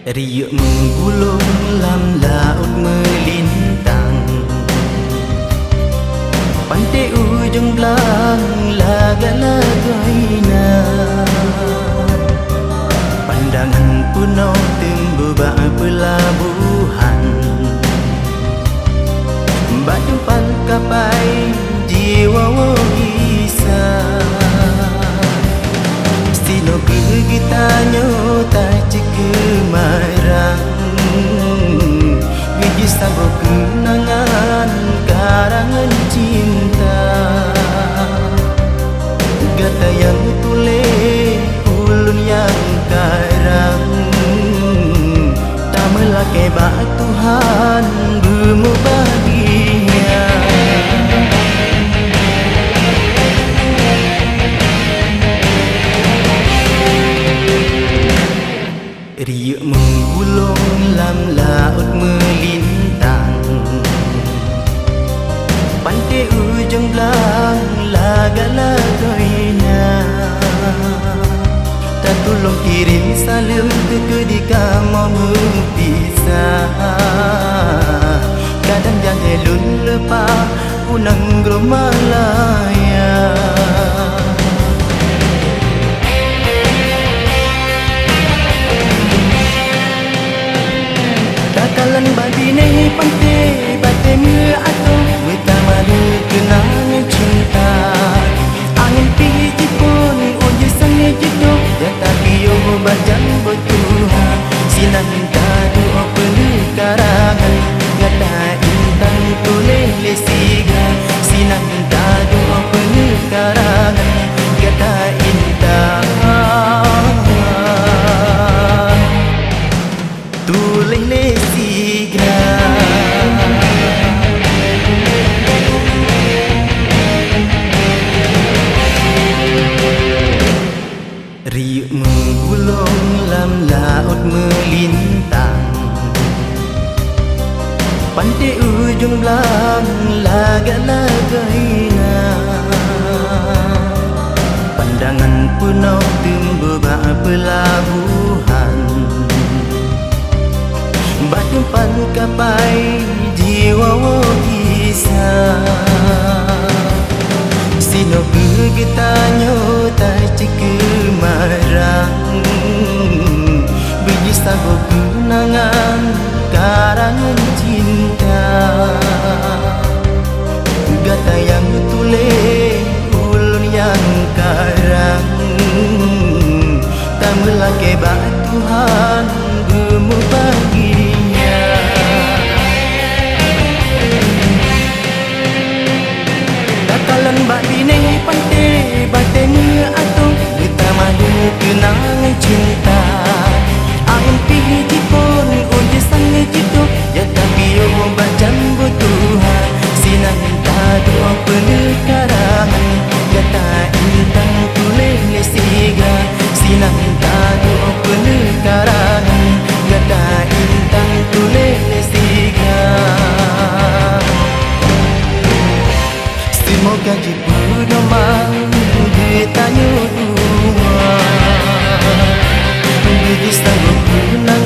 Riuk menggulung lam laut melintang, pantai ujung belang laga-lagaina. Pandangan punau tembubak pelabuhan, batu kapai jiwa gisah. Sino kegitanyo tak kemarang, biji sago kenangan karangan cinta. Gata yang tulis ulun yang karang, tak melakai bak Tuhan bemu bahagia. Riuk menggulung lam laut melintang, pantai ujung belang laga-lagaina. Tak tolong kirim salam ketika mau berpisah. Kadang jangan lun lepas unang Gromalaya. Takalan babine pantai batai me atau wita malu kenangan cinta. Angin piji pun uji sange jitu, ya tapi yo bajang bertuhan. Sinan tadu opelu karangan, gata intan tulis lesigan. Sinan tadu opelu karangan, gata intan tulis lesigan. Riuk menggulung lam laut melintang, pantai ujung belang laga-lagaina. Pandangan punau tembubak pelabuhan, batu kapai jiwa gisah. Sino kegitanyo tak kemarang, biji sago kenangan karangan cinta. Gata yang tulis ulun yang karang, tak melakai bak Tuhan bemu bahagia. Takalan bak bine pantai batai me atau kita malu kenangan cinta. Angin piji pun uji sange jitu, ya tapi yo bajang Tuhan. Sinan tadu opelu karangan, gata intan tulis lesigan. Sinan tadu opelu karangan, gata intan tulis lesigan. Semoga jipudomang ditanya dua, biji sago kenangan